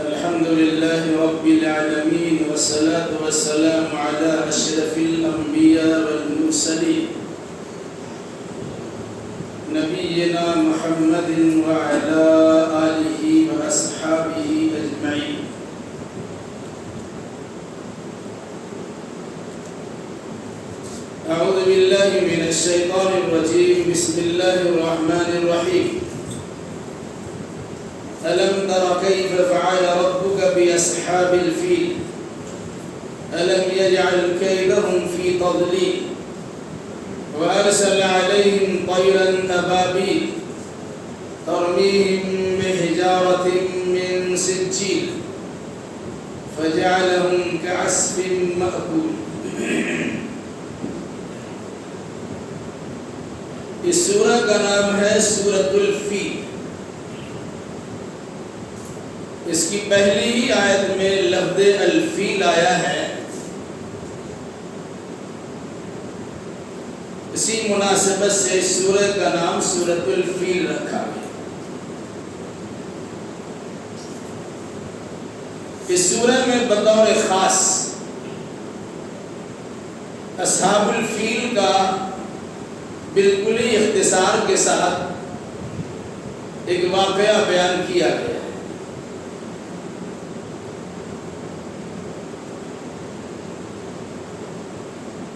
الحمد لله رب العالمين والصلاة والسلام على أشرف الأنبياء والمرسلين نبينا محمد وعلى آله وأصحابه أجمعين. أعوذ بالله من الشيطان الرجيم. بسم الله الرحمن الرحيم. ألم تر كيف فعل ربك بأصحاب الفيل ألم يجعل كيدهم في تضليل وأرسل عليهم طيرا أبابيل ترميهم بحجارة من سجيل فجعلهم كعصف مأكول. اس سورہ کا نام ہے سورۃ الفیل. اس کی پہلی ہی آیت میں لفظ الفیل آیا ہے. اسی مناسبت سے اس سورہ کا نام سورۃ الفیل رکھا گیا. اس سورہ میں بطور خاص اصحاب الفیل کا بالکل ہی اختصار کے ساتھ ایک واقعہ بیان کیا گیا.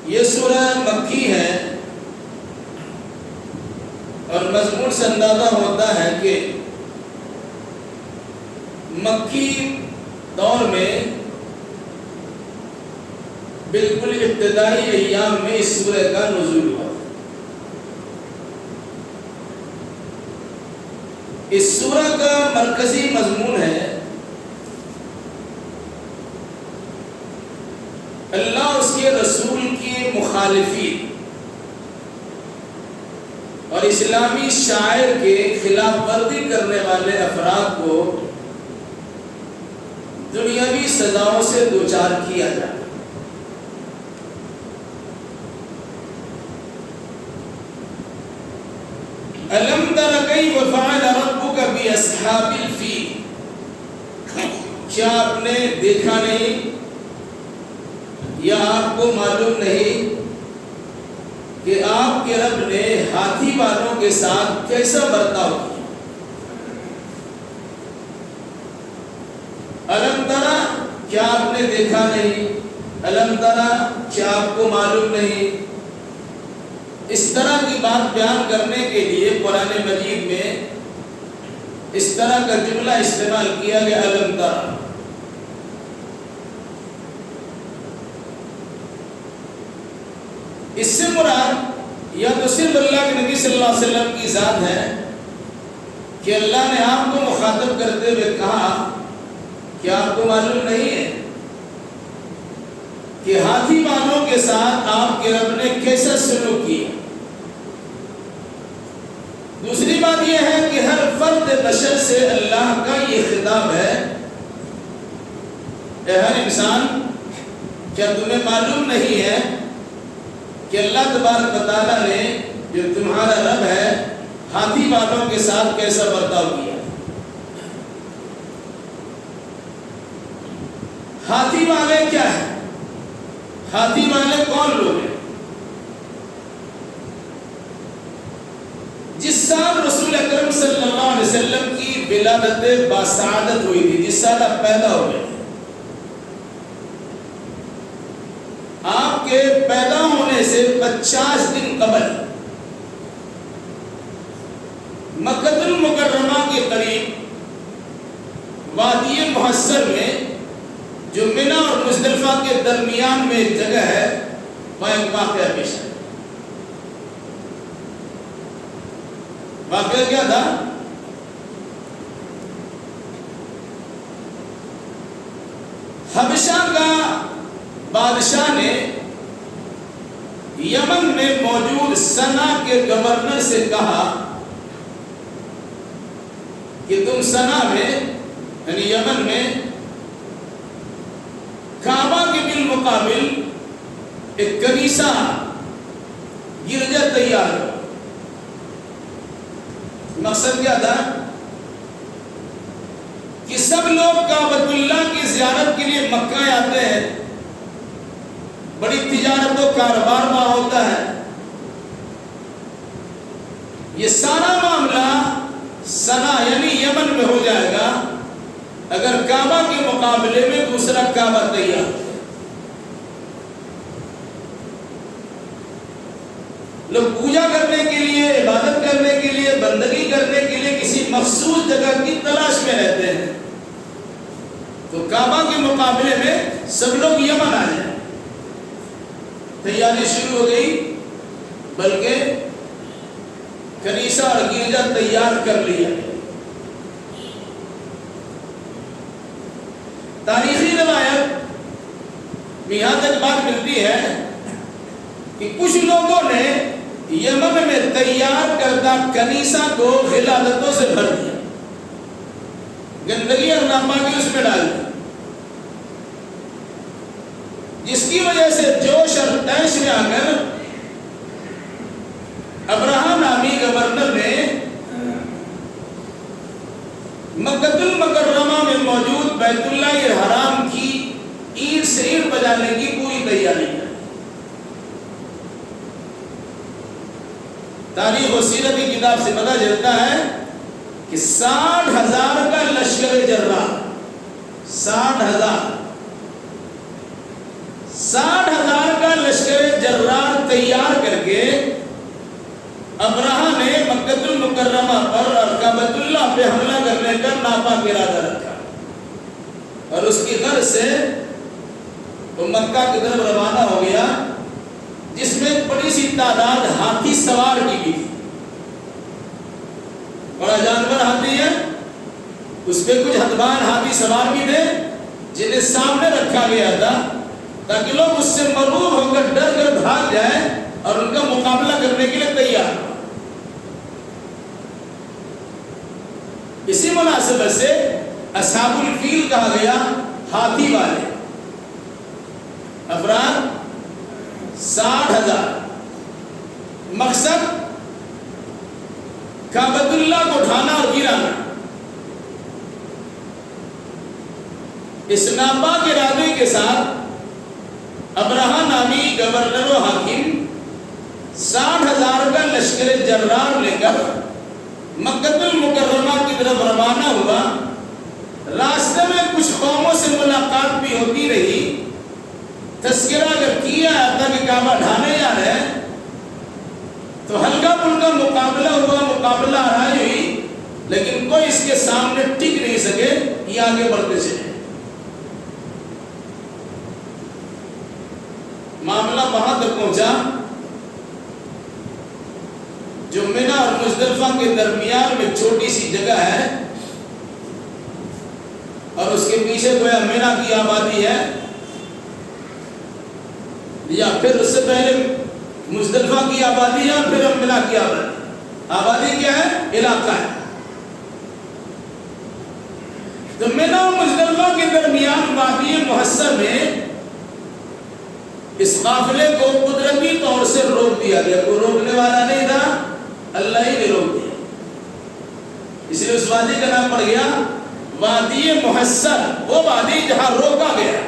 یہ سورہ مکی ہے اور مضمون سے اندازہ ہوتا ہے کہ مکی دور میں بالکل ابتدائی ایام میں اس سورہ کا نزول ہوا. اس سورہ کا مرکزی مضمون ہے اللہ اس کے رسول کی مخالفین اور اسلامی شاعر کے خلاف ورزی کرنے والے افراد کو دنیاوی سزاؤں سے دوچار کیا جاتا. أَلَمْ تَرَ كَيْفَ فَعَلَ رَبُّكَ بِأَصْحَابِ الْفِيلِ. کیا آپ نے دیکھا نہیں یا آپ کو معلوم نہیں کہ آپ کے رب نے ہاتھی والوں کے ساتھ کیسا برتاؤ کیا؟ أَلَمْ تَرَ کیا آپ نے دیکھا نہیں؟ أَلَمْ تَرَ کیا آپ کو معلوم نہیں؟ اس طرح کی بات بیان کرنے کے لیے قرآن مجید میں اس طرح کا جملہ استعمال کیا گیا أَلَمْ تَرَ. اس سے مراد یا تو صرف اللہ کے نبی صلی اللہ علیہ وسلم کی ذات ہے کہ اللہ نے آپ کو مخاطب کرتے ہوئے کہا کہ آپ کو معلوم نہیں ہے کہ ہاتھی والوں کے ساتھ آپ کے رب نے کیسا سلوک کیا. دوسری بات یہ ہے کہ ہر فرد بشر سے اللہ کا یہ خطاب ہے اے ہر انسان کیا تمہیں معلوم نہیں ہے کہ اللہ تبارک و تعالیٰ نے جو تمہارا رب ہے ہاتھی والوں کے ساتھ کیسا برتاؤ کیا. ہاتھی والے کیا ہیں؟ ہاتھی والے کون لوگ ہیں؟ جس سال رسول اکرم صلی اللہ علیہ وسلم کی ولادت باسعادت ہوئی تھی، جس سال آپ پیدا ہو گئے، آپ کے پیدا ہونے سے 50 دن قبل مکہ المکرمہ کے قریب وادی محصر میں جو منی اور مزدلفہ کے درمیان میں ایک جگہ ہے وہاں ایک واقعہ پیش ہے. واقعہ کیا تھا؟ حبشہ کا بادشاہ نے یمن میں موجود سنا کے گورنر سے کہا کہ تم سنا میں یعنی یمن میں کعبہ کے بالمقابل ایک کنیسہ گرجا تیار ہو. مقصد کیا تھا؟ کہ سب لوگ کعبۃ اللہ کی زیارت کے لیے مکہ آتے ہیں، بڑی تجارت و کاروبار وہاں ہوتا ہے، یہ سارا معاملہ صنع یعنی یمن میں ہو جائے گا اگر کعبہ کے مقابلے میں دوسرا کعبہ تیار ہے۔ لوگ پوجا کرنے کے لیے، عبادت کرنے کے لیے، بندگی کرنے کے لیے کسی مخصوص جگہ کی تلاش میں رہتے ہیں، تو کعبہ کے مقابلے میں سب لوگ یمن آ جائیں، تیاری شروع ہو گئی، بلکہ کنیسہ اور گرجا تیار کر لیا۔ تاریخی روایت میں یہاں تک بات ملتی ہے کہ کچھ لوگوں نے یمن میں تیار کردہ کنیسہ کو غلاظتوں سے بھر دیا، گندگی اور ناپاکی اس میں ڈال دی، جس کی وجہ سے جوش اور طیش میں آ کر ابراہا نامی گورنر نے مکۃ المکرمہ میں موجود بیت اللہ الحرام کی اینٹ سے اینٹ بجانے کی پوری تیاری کی۔ تاریخ و سیرت کی کتاب سے پتہ چلتا ہے کہ 60,000 کا لشکر جرار، 60,000 کا لشکر جرار تیار کر کے ابراہا نے مکۃ المکرمہ پر اور کعبۃ اللہ پہ حملہ کرنے کا ناپاک ارادہ رکھا، اور اس کی غرض سے وہ مکہ کی طرف روانہ ہو گیا، جس میں ایک بڑی سی تعداد ہاتھی سوار کی بھی تھی، بڑا جانور ہاتھی ہے، اس پہ کچھ ہتبان ہاتھی سوار بھی تھے جنہیں سامنے رکھا گیا تھا تاکہ لوگ اس سے مرعوب ہو کر ڈر کر بھاگ جائیں اور ان کا مقابلہ کرنے کے لیے تیار ہو۔ اسی مناسبت سے اصحاب الفیل کہا گیا، ہاتھی والے افراد 60,000، مقصد کعبۃ اللہ کو اٹھانا اور گرانا۔ اس ناپاک ارادے کے ساتھ ابراہا نامی گورنر و حاکم 60,000 کا لشکر جرار لے کر مکۃ المکرمہ کی طرف روانہ ہوا۔ راستے میں کچھ قوموں سے ملاقات بھی ہوتی رہی، تذکرہ اگر کیا جاتا کہ کعبہ ڈھانے جا رہے ہیں تو ہلکا پھلکا مقابلہ ہوا، مقابلہ آرائی ہوئی، لیکن کوئی اس کے سامنے ٹک نہیں سکے، یہ آگے بڑھتے چلے۔ معاملہ وہاں تک پہنچا جو منی اور مزدلفہ کے درمیان میں چھوٹی سی جگہ ہے، اور اس کے پیچھے گویا منی کی آبادی ہے، یا پھر اس سے پہلے مزدلفہ کی آبادی ہے اور پھر منی کی آبادی۔ آبادی کیا ہے؟ علاقہ ہے۔ تو منی اور مزدلفہ کے درمیان وادی محصر میں اس قافلے کو قدرتی طور سے روک دیا گیا، کوئی روکنے والا نہیں تھا، اللہ ہی نے روک دیا، اس لیے اس وادی کا نام پڑ گیا وادی محصر، وہ وادی جہاں روکا گیا۔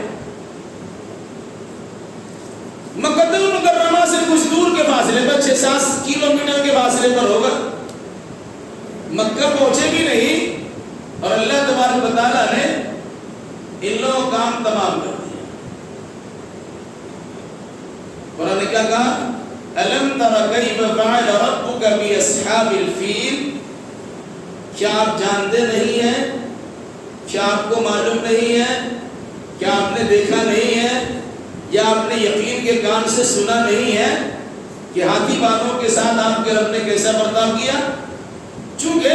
مکۃ المکرمہ سے کچھ دور کے فاصلے پر، 6-7 کلومیٹر کے فاصلے پر ہوگا، مکہ پہنچے بھی نہیں، اور اللہ تبارک و تعالیٰ نے ان لوگوں کا کام تمام کر دیا۔ قرآن نے کیا کہا؟ أَلَمْ تَرَ كَيْفَ فَعَلَ رَبُّكَ بِأَصْحَابِ الْفِيلِ، کیا آپ جانتے نہیں ہیں، کیا آپ کو معلوم نہیں ہے، کیا آپ نے دیکھا نہیں ہے، یا آپ نے یقین کے کان سے سنا نہیں ہے کہ ہاتھی بانوں کے ساتھ آپ کے رب نے کیسا برتاؤ کیا؟ چونکہ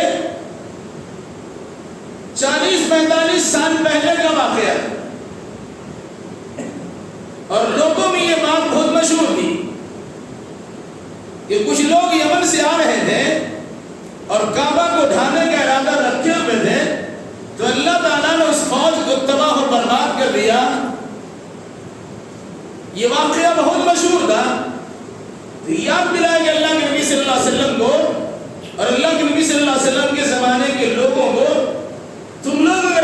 40-45 سال پہلے کا واقعہ ہے، اور لوگوں میں یہ بات بہت مشہور تھی کہ کچھ لوگ یمن سے آ رہے تھے اور کعبہ کو ڈھانے کا ارادہ رکھے ہوئے تھے، تو اللہ تعالیٰ نے اس فوج کو تباہ و برباد کر دیا۔ یہ واقعہ بہت مشہور تھا، تو یاد دلایا کہ اللہ کے نبی صلی اللہ علیہ وسلم کو اور اللہ کے نبی صلی اللہ علیہ وسلم کے زمانے کے لوگوں کو، تم لوگ اگر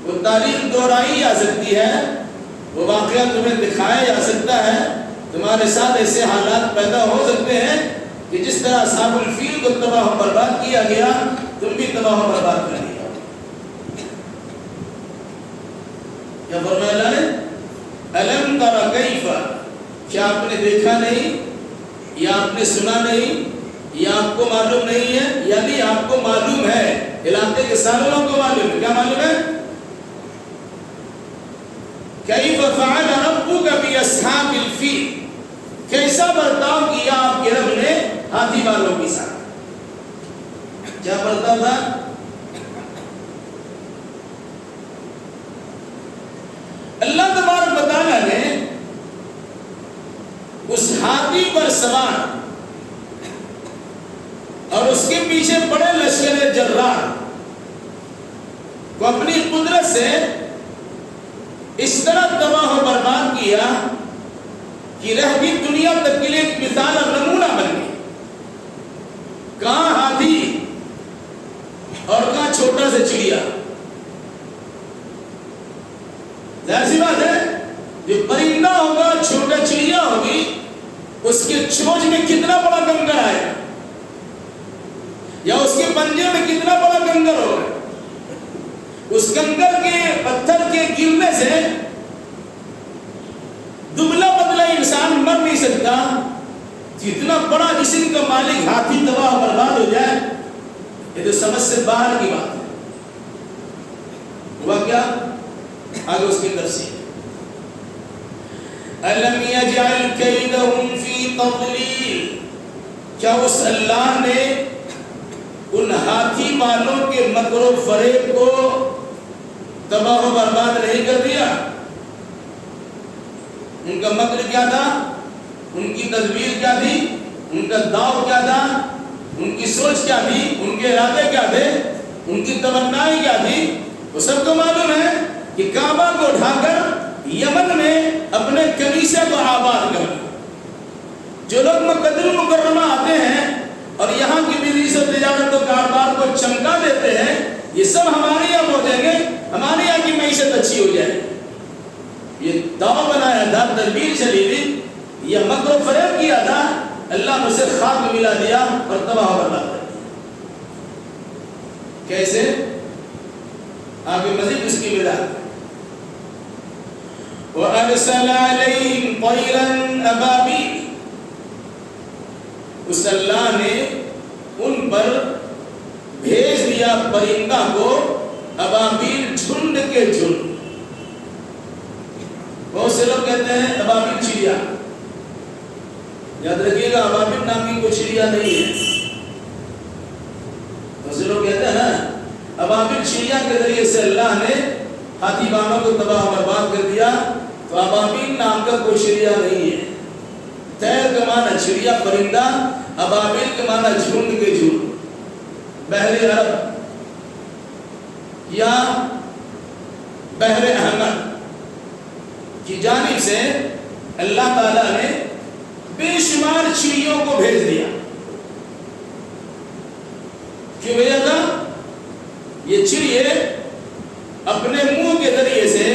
وہ تاریخ دہرائی جا سکتی ہے، وہ واقعہ تمہیں دکھایا جا سکتا ہے، تمہارے ساتھ ایسے حالات پیدا ہو سکتے ہیں کہ جس طرح اصحاب الفیل کو تباہ و برباد کیا گیا تم بھی تباہ و برباد کر دیا۔ کیا فرمایا اللہ نے؟ الم تر کیف، کیا آپ نے دیکھا نہیں یا آپ نے سنا نہیں یا آپ کو معلوم نہیں ہے؟ یعنی آپ کو معلوم ہے، علاقے کے سارے لوگوں کو معلوم ہے۔ کیا معلوم ہے؟ کیف فعل ربک باصحاب الفیل، کیسا برتاؤ کیا آپ کے رب نے ہاتھی والوں کے ساتھ؟ کیا برتاؤ تھا؟ اللہ تبارک و تعالیٰ نے اس ہاتھی پر سوار اور اس کے پیچھے بڑے لشکر جرار کو اپنی قدرت سے اس طرح تباہ و برباد کیا کہ رہ بھی دنیا تک کے لیے ایک مثال اور نمونہ بن گئی۔ کہاں ہاتھی اور کہاں چھوٹا سا چڑیا؟ ظاہر سی بات ہے، جو پرندہ ہوگا، چھوٹا چڑیا ہوگی، اس کے چونچ میں کتنا بڑا کنکر آئے یا اس کے پنجے میں کتنا بڑا کنکر ہوگا، اس کنکر کے پتھر کے گرنے سے دبلا پتلا انسان مر نہیں سکتا۔ جتنا بڑا جسم کا مالک ہاتھی تباہ برباد ہو جائے، یہ تو سمجھ سے باہر کی بات ہے۔ ہوا کیا؟ آگے اس کی تفصیل، الم یجعل کیدہم فی تضلیل، کیا اس اللہ نے ان ہاتھی والوں کے مکر و فریب کو تباہ و برباد نہیں کر دیا؟ ان کا مکر کیا تھا؟ ان کی تدبیر کیا تھی؟ ان کا داؤ کیا تھا؟ ان کی سوچ کیا تھی؟ ان کے ارادے کیا تھے؟ ان کی تمنائیں کیا تھی؟ وہ سب کو معلوم ہے کہ کعبہ کو ڈھا کر یمن میں اپنے کنیسے کو آباد کر، جو لوگ مکہ المکرمہ آتے ہیں اور یہاں کی بزنس و تجارت و کاروبار کو چمکا دیتے ہیں، یہ سب ہمارے یہاں پہنچیں گے، ہمارے یہاں کی معیشت اچھی ہو جائے گی۔ یہ دعویٰ بنایا تھا، تدبیر چلی تھی، یہ مکر و فریب کیا تھا، اللہ نے اسے خاک ملا دیا اور تباہ و برباد کر دیا۔ کیسے؟ آگے مزید اس کی وضاحت، وَأَرْسَلَ عَلَيْهِمْ طَيْرًا أَبَابِيلَ، اس اللہ نے ان پر بھیج دیا پرندہ کو، ابابیل، جھنڈ کے جھنڈ۔ بہت سے لوگ کہتے ہیں ابابیل چڑیا، یاد رکھیے گا ابابیل نام کی کوئی چڑیا نہیں ہے۔ بہت سے لوگ کہتے ہیں نا ابابیل چڑیا کے ذریعے سے اللہ نے ہاتھی بانوں کو تباہ و برباد کر دیا، تو ابابیل نام کا کوئی چڑیا نہیں ہے۔ طیر کا معنی چڑیا، پرندہ، ابابیل کا معنی جھنڈ کے جھنڈ۔ بحر عرب یا بحر احمر کی جانب سے اللہ تعالیٰ نے بے شمار چڑیوں کو بھیج دیا۔ کیوں بھیجا تھا؟ یہ چڑیے اپنے منہ کے ذریعے سے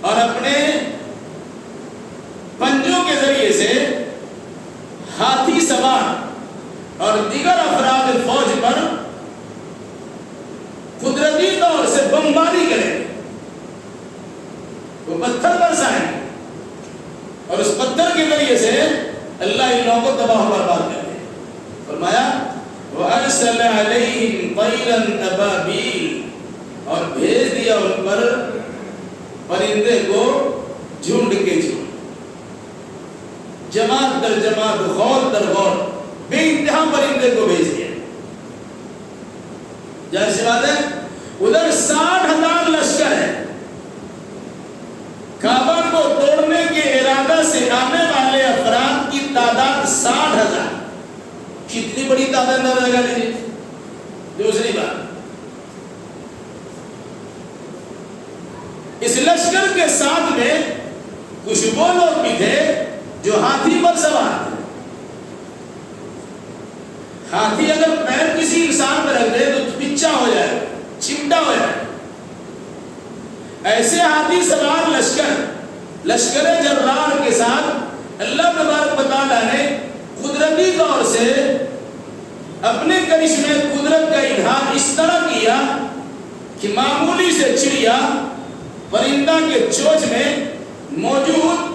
اور اپنے پنجوں کے ذریعے سے ہاتھی سوار اور دیگر افراد فوج پر قدرتی طور سے بمباری کریں، وہ پتھر برسائیں گے اور اس پتھر کے ذریعے سے اللہ ان لوگوں کو تباہ و برباد کر دے۔ فرمایا وَأَرْسَلَ عَلَيْهِمْ طَيْرًا أَبَابِيلَ، اور بھیج دیا ان پر پرندے کو جھنڈ کے جھنڈ، جماعت در جماعت، غور در غور، بے انتہا پرندے کو بھیج دیا۔ ظاہر سی بات ہے، ادھر 60,000 لشکر ہے، کعبہ کو توڑنے کے ارادہ سے آنے والے افراد کی تعداد 60,000۔ کتنی بڑی تعداد اندازہ لگا لیجیے۔ دوسری بات، اس لشکر کے ساتھ میں کچھ وہ لوگ بھی تھے جو ہاتھی پر سوار تھے۔ ہاتھی اگر پیر کسی انسان پر رکھ دے تو پچا ہو جائے، چمٹا ہو جائے، ایسے ہاتھی سوار لشکر جرار کے ساتھ اللہ تبارک و تعالیٰ نے قدرتی طور سے اپنے کرشمے قدرت کا اظہار اس طرح کیا کہ معمولی سے چڑیا پرندہ کے چوچ میں موجود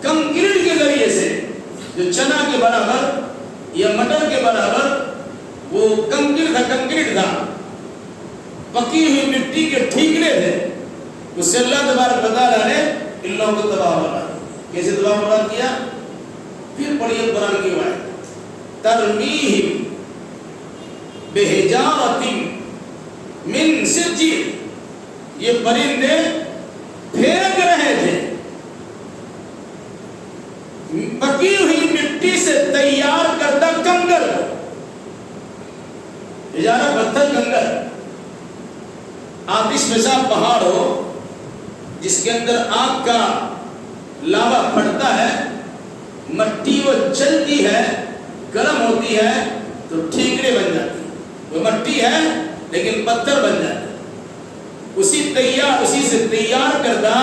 کنکریٹ کے ذریعے سے جو چنا کے برابر یا مٹر کے برابر وہ کنکریٹ تھا، پکی ہوئی مٹی کے ٹھیکرے تھے، اس سے اللہ تبارک و تعالیٰ نے ان لوگوں کو تباہ برباد کیسے تباہ برباد کیا؟ پھر پڑھیے قرآن کی آیت، ترمیہم بحجارۃ من سجیل، یہ پرندے پھینک رہے تھے پکی ہوئی مٹی سے تیار کردہ کنکر، حجارہ پتھر کنکر، آتش فشاں پہاڑ ہو جس کے اندر آگ کا لاوا پھٹتا ہے، مٹی وہ جلتی ہے، گرم ہوتی ہے تو ٹھیکرے بن جاتی ہے، وہ مٹی ہے لیکن پتھر بن جاتا ہے، اسی سے تیار کردہ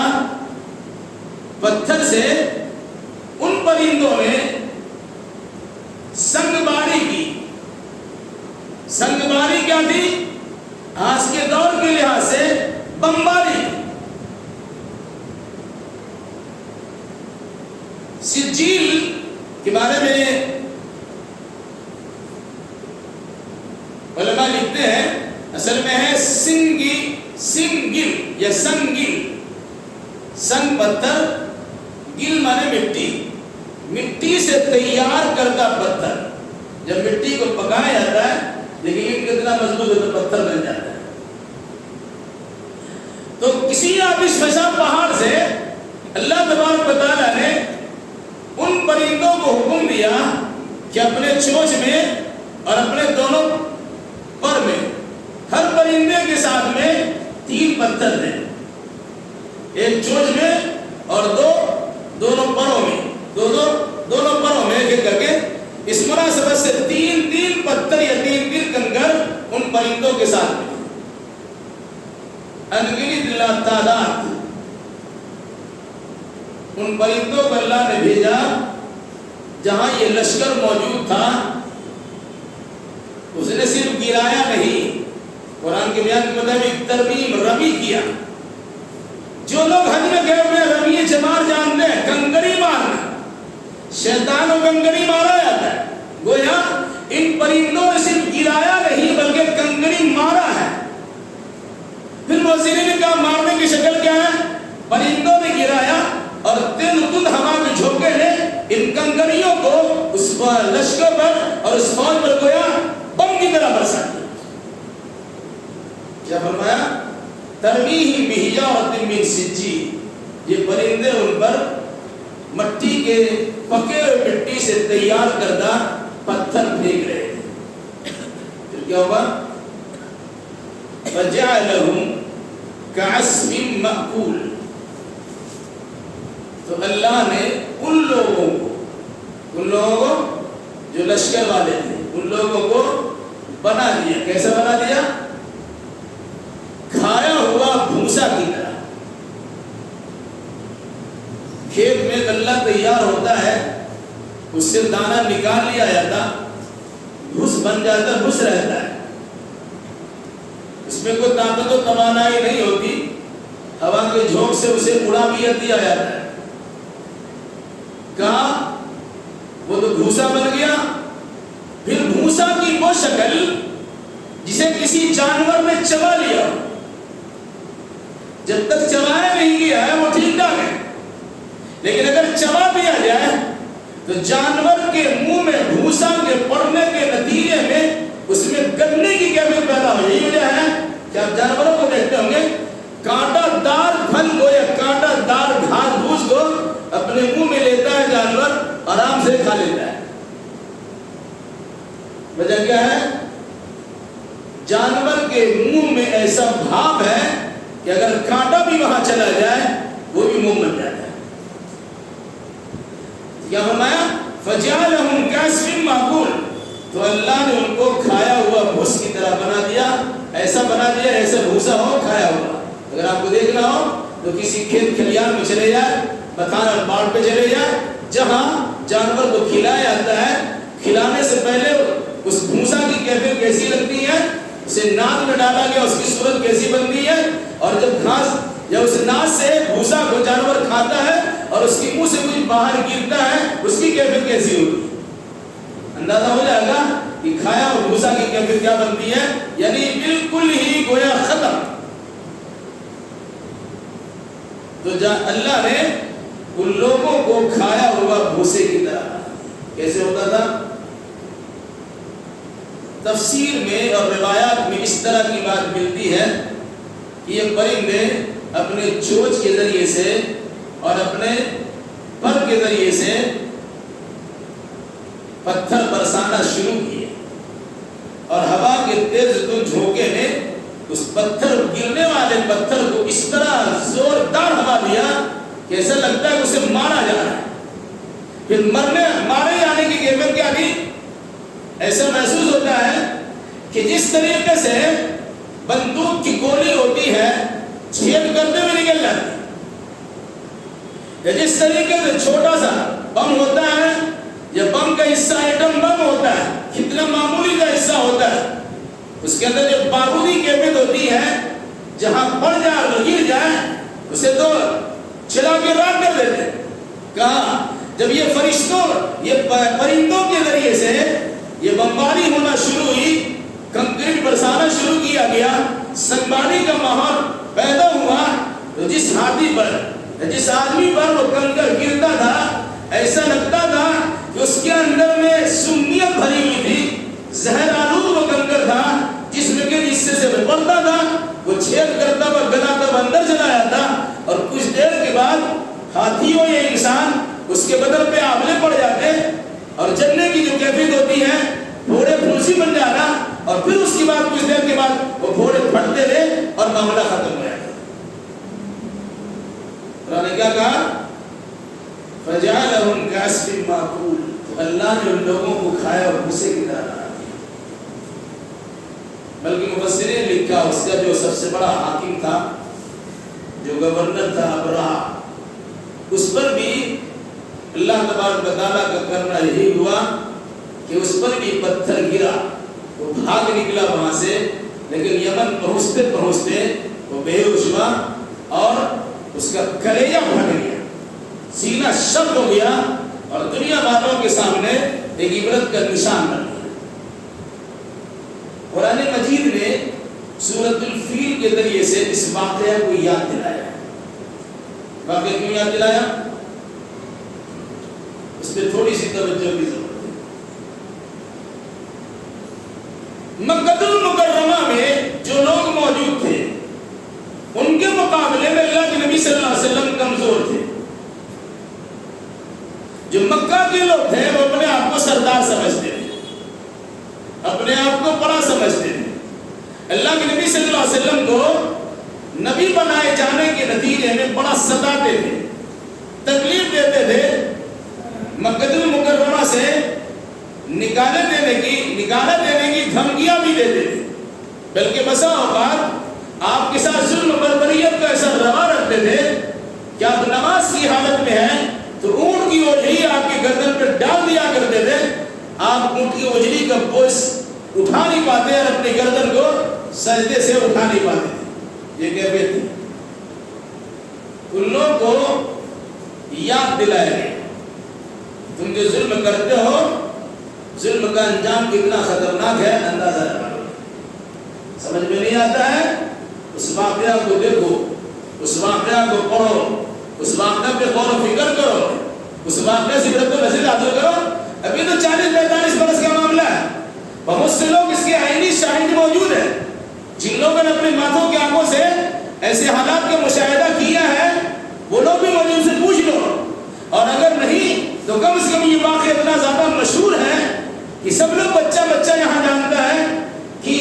پتھر سے ان پرندوں نے سنگباری کی۔ سنگباری کیا تھی؟ آج کے دور کے لحاظ سے بمباری۔ سجیل کے بارے میں علماء لکھتے ہیں اصل میں ہے سنگل یا سنگل، سنگ پتھر، گل مانے مٹی سے تیار کردہ پتھر۔ جب مٹی کو پکایا جاتا ہے لیکن کتنا مضبوط ہے تو پتھر بن جاتا ہے۔ تو کسی آتش فشاں پہاڑ سے اللہ تبارک و تعالیٰ نے ان پرندوں کو حکم دیا کہ اپنے چونچ میں اور اپنے دونوں پر میں ہر پرندے کے ساتھ میں 3 پتھر تھے، ایک چونچ میں اور دونوں پروں میں، دونوں پروں میں ایک کر کے، اس مناسبت سے 3 پتھر یا 3 کنکر ان پرندوں کے ساتھ میں، انگنت لا تعداد ان پرندوں کو اللہ نے بھیجا جہاں یہ لشکر موجود تھا۔ اس نے صرف گرایا نہیں، قرآن کے بیان کے مطابق ترمیم رمی کیا۔ جو لوگ حج میں گئے ہوئے رمی چمار جانتے ہیں، کنکری مارنا، شیطان کو کنکری مارا جاتا ہے، گویا ان پرندوں نے صرف گرایا نہیں بلکہ کنکری مارا ہے۔ پھر مفسرین نے کہا مارنے کی شکل کیا ہے؟ پرندوں نے گرایا اور تند ہوا کے جھونکے نے ان کنکریوں کو اس لشکر پر اور اس فوج پر گویا بم کی طرح برسا دیا۔ کیا فرمایا؟ ترمیہم بحجارۃ من سجیل، یہ پرندے ان پر مٹی کے پکے ہوئے مٹی سے تیار کردہ پتھر پھینک رہے تھے۔ پھر کیا ہوا؟ فجعلہم کعصف مأکول، تو اللہ نے ان لوگوں کو جو لشکر والے تھے ان لوگوں کو بنا دیا۔ کیسا بنا دیا؟ کھایا ہوا بھوسا کی طرح۔ کھیت میں غلہ تیار ہوتا ہے، اس سے دانہ نکال لیا جاتا، بھوس بن جاتا، بھوس رہتا ہے، اس میں کوئی طاقت و توانائی نہیں ہوتی، ہوا کے جھونک سے اسے اڑا بھی دیا جاتا ہے۔ کہا وہ تو بھوسا بن گیا۔ پھر بھوسا کی وہ شکل جسے کسی جانور نے چبا لیا، جب تک چبایا نہیں گیا ہے وہ ٹھیک ٹھاک ہے، لیکن اگر چبا دیا جائے تو جانور کے منہ میں بھوسا کے پڑنے کے نتیجے میں اس میں گلنے کی کیفیت پیدا ہو۔ یہی وجہ ہے کہ آپ جانوروں کو دیکھتے ہوں گے، کانٹا دار پھل کو یا کانٹا دار گھاس پھوس کو اپنے منہ میں لیتا ہے جانور، آرام سے کھا لیتا ہے۔ وجہ کیا ہے؟ جانور کے منہ میں ایسا بھاپ ہے کہ اگر کانٹا بھی وہاں چلا جائے وہ بھی منہ بن جاتا ہے۔ کیا فرمایا؟ فجعلہم کعصف مأکول، تو اللہ نے ان کو کھایا ہوا بھوس کی طرح بنا دیا، ایسا بنا دیا ایسا بھوسا ہو کھایا ہوا۔ اگر اگر آپ کو دیکھنا ہو تو کسی کھیت کھلیان میں چلے جائے، بتانا باڑ پہ چلے جائے، جہاں جانور کو کھلایا جاتا ہے، کھلانے سے پہلے اس بھوسا کی کیفیت کیسی لگتی ہے، اسے ناک میں ڈالا گیا اس کی صورت کیسی بنتی ہے، اور جب گھاس یا اس ناک سے بھوسا کو جانور کھاتا ہے اور اس کی منہ سے کچھ باہر گرتا ہے، اس کی کیفیت کیسی ہوگی؟ اندازہ ہو جائے گا کہ کھایا اور بھوسا کی کیفیت کیا بنتی ہے، یعنی بالکل ہی گویا ختم۔ تو اللہ نے ان لوگوں کو کھایا ہوا بھوسے کی طرح، کیسے ہوتا تھا؟ تفسیر میں اور روایات میں اس طرح کی بات ملتی ہے کہ یہ پرندے اپنے چونچ کے ذریعے سے اور اپنے پر کے ذریعے سے پتھر برسانا شروع کیے، اور ہوا کے تیز جھونکے نے اس پتھر گرنے والے پتھر کو اس طرح زوردار ہوا دیا کہ ایسا لگتا ہے کہ اسے مارا جا رہا ہے۔ پھر مارے جانے کی کیفیت کیا تھی؟ ایسا محسوس ہوتا ہے کہ جس طریقے سے بندوق کی گولی ہوتی ہے چھید کرتے ہوئے نکل جاتی ہے، یا جس طریقے سے چھوٹا سا بم ہوتا ہے یا بم کا حصہ ایٹم بم ہوتا ہے، کتنا معمولی کا حصہ ہوتا ہے، اس کے اندر جو بارودی کیفیت ہوتی ہے جہاں پڑ جائے اور گر جائے اسے تو چلا کے راک کر دیتے ہیں۔ کہا جب یہ فرشتوں یہ پرندوں کے ذریعے سے یہ بمباری ہونا شروع ہوئی، کنکریٹ برسانا شروع کیا گیا، سنباری کا ماحول پیدا ہوا، تو جس ہاتھی پر جس آدمی پر وہ کنکر گرتا تھا ایسا لگتا تھا کہ اس کے اندر میں سمیت بھری ہوئی تھی، زہر آلود وہ کنکر تھا، جس میں کے حصے سے وہ پڑتا تھا وہ چھید کرتا ہوا گلاتا ہوا اندر چلا جاتا، اور کچھ دیر کے بعد ہاتھیوں یا انسان اس کے بدن پہ آبلے پڑ جاتے، اور جلنے کی جو کیفیت ہوتی ہے گھوڑے پھنسی بن جانا، اور پھر اس کے بعد کچھ دیر کے بعد وہ گھوڑے پھٹتے رہے اور معاملہ ختم ہو جاتا۔ قرآن نے کیا کہا؟ فَجَعَلَهُمْ كَعَصْفٍ مَّأْكُولٍ، تو اللہ نے ان لوگوں کو کھایا اور بھوسے کی طرح بنا دیا۔ بلکہ مفسرین نے لکھا اس کا جو سب سے بڑا حاکم تھا، جو گورنر تھا ابرہہ، اس پر بھی اللہ تبارک و تعالیٰ کا کرنا یہی ہوا کہ اس پر بھی پتھر گرا، وہ بھاگ نکلا وہاں سے، لیکن یمن پہنچتے پہنچتے وہ بے ہوش ہوا اور اس کا کلیجہ پھٹ گیا، سینہ شق ہو گیا، اور دنیا والوں کے سامنے ایک عبرت کا نشان بن گیا۔ قرآن مجید نے سورۃ الفیل کے ذریعے سے اس واقعہ کو یاد دلایا۔ واقعہ کیوں یاد دلایا؟ اس پہ تھوڑی سی توجہ کی ضرورت ہے۔ مکہ المکرمہ میں جو لوگ موجود تھے ان کے مقابلے میں اللہ کے نبی صلی اللہ علیہ وسلم کمزور تھے۔ جو مکہ کے لوگ تھے وہ اپنے آپ کو سردار سمجھتے تھے، اپنے آپ کو بڑا سمجھتے تھے، اللہ کے نبی صلی اللہ علیہ وسلم کو نبی بنائے جانے کے نتیجے میں بڑا ستاتے تھے، تکلیف دیتے تھے، مکہ المکرمہ سے نکالے دینے کی دھمکیاں بھی دیتے تھے، بلکہ بسا اوقات آپ کے ساتھ ظلم و بربریت کا ایسا روا رکھتے تھے کہ آپ نماز کی حالت میں ہیں تو اونٹ کی اوجھلی آپ کی گردن پہ ڈال دیا کرتے تھے، آپ اونٹ کی اوجھلی کا بوجھ اٹھا نہیں پاتے اور اپنی گردن کو سجدے سے اٹھا نہیں پاتے تھے۔ یہ کیفیت تھی۔ ان لوگوں کو یاد دلایا گیا تم جو ظلم کرتے ہو، ظلم کا انجام کتنا خطرناک ہے اندازہ لگاؤ۔ سمجھ میں نہیں آتا ہے؟ اس واقعہ کو دیکھو، اس واقعہ کو پڑھو، اس واقعہ پہ غور و فکر کرو، اس واقعہ سے عبرت و نصیحت حاصل کرو۔ ابھی تو 40-45 برس کا معاملہ ہے، بہت سے لوگ اس کے عینی شاہد موجود ہیں، جن لوگوں نے اپنے ماتھوں کی آنکھوں سے ایسے حالات کا مشاہدہ کیا ہے، وہ لوگ بھی مجھے ان سے پوچھ لو، اور اگر نہیں تو کم از کم یہ واقعہ اتنا زیادہ مشہور ہے کہ سب لوگ بچہ یہاں جانتا ہے کہ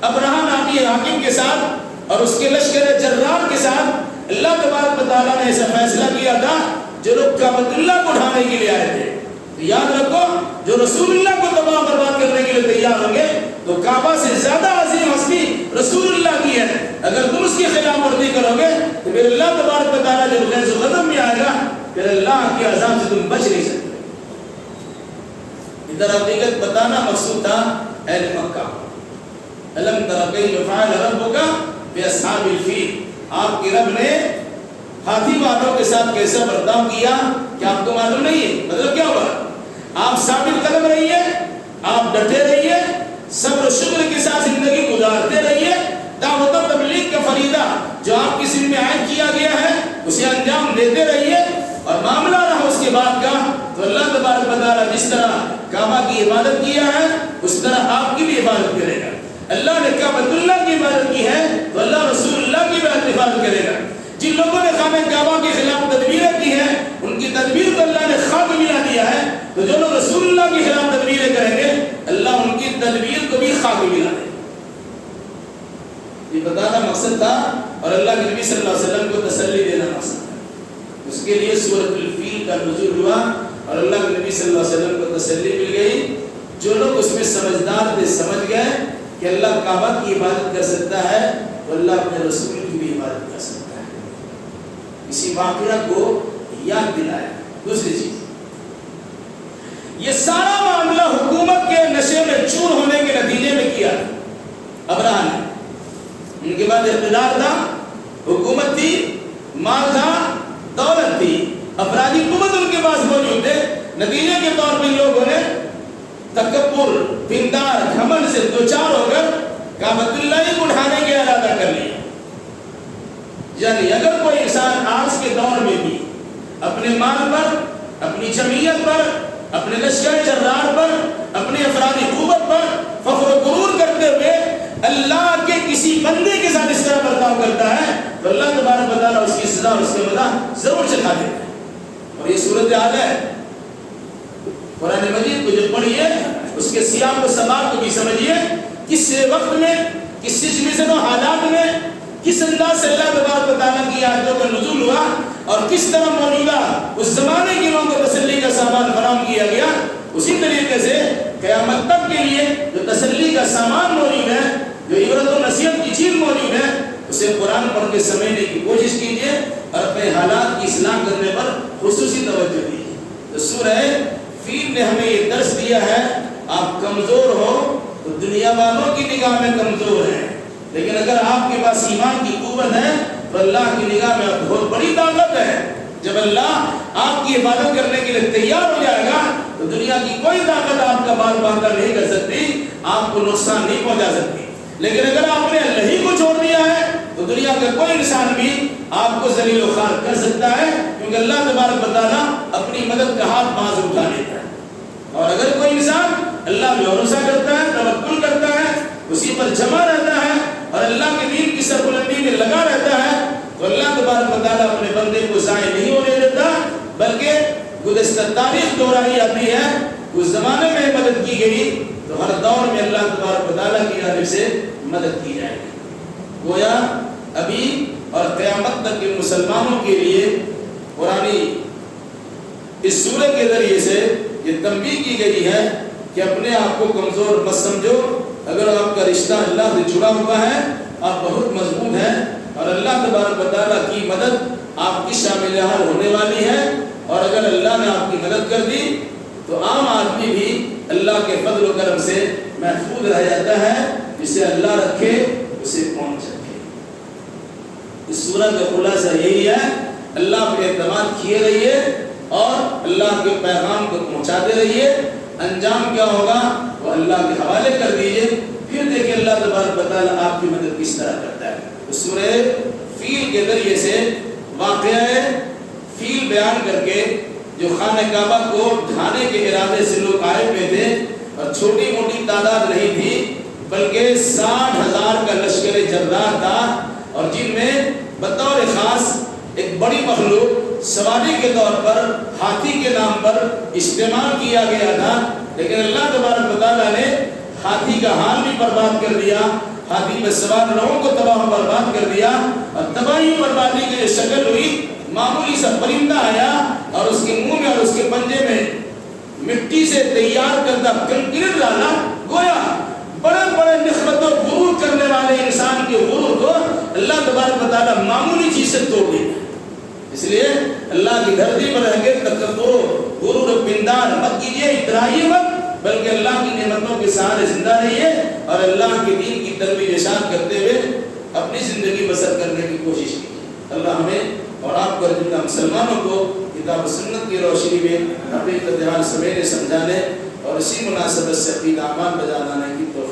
ابرہہ نامی حاکم کے ساتھ اور اس کے لشکر جرار کے ساتھ اللہ تبارک و تعالیٰ نے ایسا فیصلہ کیا تھا جو لوگ کعبۃ اللہ کو اٹھانے کے لیے آئے تھے۔ تو یاد رکھو، جو رسول اللہ کو تباہ برباد کرنے کے لیے تیار ہوں گے تو کعبہ سے زیادہ عظیم ہستی رسول اللہ کی ہے، اگر تم اس کی خلاف ورزی کرو گے تو پھر اللہ تبارک و تعالیٰ جب غیظ و غضب میں آئے گا پھر اللہ کے عذاب سے تم بچ نہیں سکتے. ادھر حقیقت بتانا مقصود تھا اہل مکہ. الم تر کیف فعل ربک باصحاب الفیل، آپ کے رب نے ہاتھی والوں کے ساتھ کیسا برتاؤ کیا کہ آپ کو معلوم نہیں ہے؟ مطلب کیا ہوا؟ آپ ثابت قدم رہیے، آپ ڈٹے رہیے، صبر و شکر کے ساتھ زندگی گزارتے رہیے، دعوت و تبلیغ کا فریضہ جو آپ کی ذمہ عائد کیا گیا ہے اسے انجام دیتے رہیے. اور معاملہ رہا اس کے بعد کا تو اللہ تبارک و تعالیٰ جس طرح کعبہ کی عبادت کیا ہے اس طرح آپ کی بھی عبادت کرے گا. اللہ نے کعبۃ اللہ کی عبادت کی ہے تو اللہ رسول اللہ کی بھی عبادت کرے گا. جن لوگوں نے خانہ کعبہ کے خلاف تدبیریں کی ہیں ان کی تدبیر کو اللہ نے خاک ملا دیا ہے، تو جو لوگ رسول اللہ کے خلاف تدبیریں کریں گے اللہ ان کی تدبیر کو بھی خاک ملا دے. یہ بتانا مقصد تھا اور اللہ کے نبی صلی اللہ علیہ وسلم کو تسلی دینا مقصد تھا. اس کے لیے سورۃ الفیل کا نزول ہوا اور اللہ کے نبی صلی اللہ علیہ وسلم کو تسلی مل گئی. جو لوگ اس میں سمجھدار تھے سمجھ گئے کہ اللہ کعبہ کی عبادت کر سکتا ہے تو اللہ اپنے رسول کی بھی عبادت کر سکتا ہے. اسی واقعہ کو یاد دلایا. دوسری چیز، یہ سارا معاملہ حکومت کے نشے میں چور ہونے کے نتیجے میں کیا. ابراہ نے، ان کے بعد اقتدار تھا، حکومت تھی، مال تھا، دولت تھی، افرادی قوت ان کے پاس موجود تھے. نتیجے کے طور پر لوگوں نے تکبر، پندار، گھمنڈ سے دوچار ہو کر کعبۃ اللہ کو اٹھانے کا ارادہ کر لیا. یعنی اگر کوئی انسان آج کے دور میں بھی اپنے مال پر، اپنی جمعیت پر، اپنے لشکر جرار پر، اپنی افرادی قوت پر فخر و غرور کرتے ہوئے اللہ کے کسی بندے کے ساتھ اس طرح برتاؤ کرتا ہے تو اللہ تبارک و تعالیٰ اس کی سزا اور اس کے بدلہ ضرور چکھا دیتا ہے. اور یہ صورتحال ہے. قرآن مجید کو جو پڑھیے اس کے سیاق و سباق کو بھی سمجھیے، کس وقت میں، کس سچویشن و حالات میں، کس انداز سے اللہ تبارک و تعالیٰ کی آیتوں کا نزول ہوا اور کس طرح موجودہ اس زمانے کے لوگوں کو تسلی کا سامان فراہم کیا گیا. اسی طریقے سے قیامت تک کے لیے جو تسلی کا سامان موجود ہے، جو عبرت و نصیحت کی چیز موجود ہے، اسے قرآن پڑھ کے سمجھنے کی کوشش کیجیے اور اپنے حالات کی اصلاح کرنے پر خصوصی توجہ دیجیے. تو سورہ فیل نے ہمیں یہ درس دیا ہے، آپ کمزور ہو تو دنیا والوں کی نگاہ میں کمزور ہیں، لیکن اگر آپ کے پاس ایمان کی قوت ہے تو اللہ کی نگاہ میں آپ بہت بڑی طاقت ہے. جب اللہ آپ کی عبادت کرنے کے لیے تیار ہو جائے گا تو دنیا کی کوئی طاقت آپ کا بال باندھا نہیں کر سکتی، آپ کو نقصان نہیں پہنچا سکتی. لیکن اگر آپ نے اللہ ہی کو چھوڑ دیا ہے تو دنیا کا کوئی انسان بھی آپ کو ذلیل و خوار کر سکتا ہے، کیونکہ اللہ تبارک و تعالیٰ اپنی مدد کا ہاتھ باز اٹھا لیتا ہے. اور اگر کوئی انسان اللہ پہ بھروسہ کرتا ہے، توکل کرتا ہے، اسی پر جمع رہتا ہے اور اللہ کے دین کی سربلندی میں لگا رہتا ہے تو اللہ تبارک و تعالیٰ اپنے بندے کو ضائع نہیں ہونے دیتا، بلکہ گزشتہ تاریخ دہرائی آتی ہے. اس زمانے میں مدد کی گئی تو ہر دور میں اللہ تبارک و تعالیٰ کی جانب سے مدد کی جائے گی. گویا ابھی اور قیامت تک کے مسلمانوں کے لیے قرآنی اس سورہ کے ذریعے سے یہ تنبیہ کی گئی ہے کہ اپنے آپ کو کمزور مت سمجھو. اگر آپ کا رشتہ اللہ سے جڑا ہوا ہے آپ بہت مضبوط ہیں اور اللہ تبارک و تعالیٰ کی مدد آپ کی شامل حال ہونے والی ہے. اور اگر اللہ نے آپ کی مدد کر دی تو عام آدمی بھی اللہ کے فضل و کرم سے محفوظ رہ جاتا ہے. جسے اللہ رکھے اسے کون رکھے. اس سورہ کا خلاصہ یہی ہے، اللہ پہ اعتماد کیے رہیے اور اللہ کے پیغام کو پہنچاتے رہیے. انجام کیا ہوگا وہ اللہ کے حوالے کر دیجئے، پھر دیکھیں اللہ تبارک و تعالیٰ آپ کی مدد کس طرح کرتا ہے. سورہ فیل کے ذریعے سے واقعہ فیل بیان کر کے جو خانہ کعبہ کو ڈھانے کے ارادے سے لوگ آئے ہوئے تھے اور چھوٹی موٹی تعداد نہیں تھی بلکہ 60,000 کا لشکر جرار تھا، اور جن میں بطور خاص ایک بڑی مخلوق سواری کے طور پر ہاتھی کے نام پر استعمال کیا گیا تھا. لیکن اللہ تبارک و تعالیٰ نے ہاتھی کا حال بھی برباد کر دیا، ہاتھی پہ سوار لوگوں کو تباہ و برباد کر دیا. اور تباہی بربادی کی جو شکل ہوئی، معمولی سا پرندہ آیا اور اس کے منہ میں اور اس کے پنجے میں مٹی سے تیار کردہ کنکریٹ ڈالا. گویا بڑے بڑے نسبت و غرور کرنے والے انسان کے غرور کو اللہ تبارک و تعالیٰ معمولی چیز سے توڑ دیتا ہے. اس لیے اللہ کی دھرتی پر رہ کے تکبر غرور پندار مت کیجیے، اترائیے مت، بلکہ اللہ کی نعمتوں کے سہارے زندہ رہیے اور اللہ کے دین کی ترویج ارشاد کرتے ہوئے اپنی زندگی بسر کرنے کی کوشش کیجیے. اللہ ہمیں اور آپ کو جملہ مسلمانوں کو کتاب و سنت کی روشنی میں اپنے اتحاد سمینے سمجھانے اور اسی مناسبت سے عقیدہ اعمال بجا لانے کی توفیق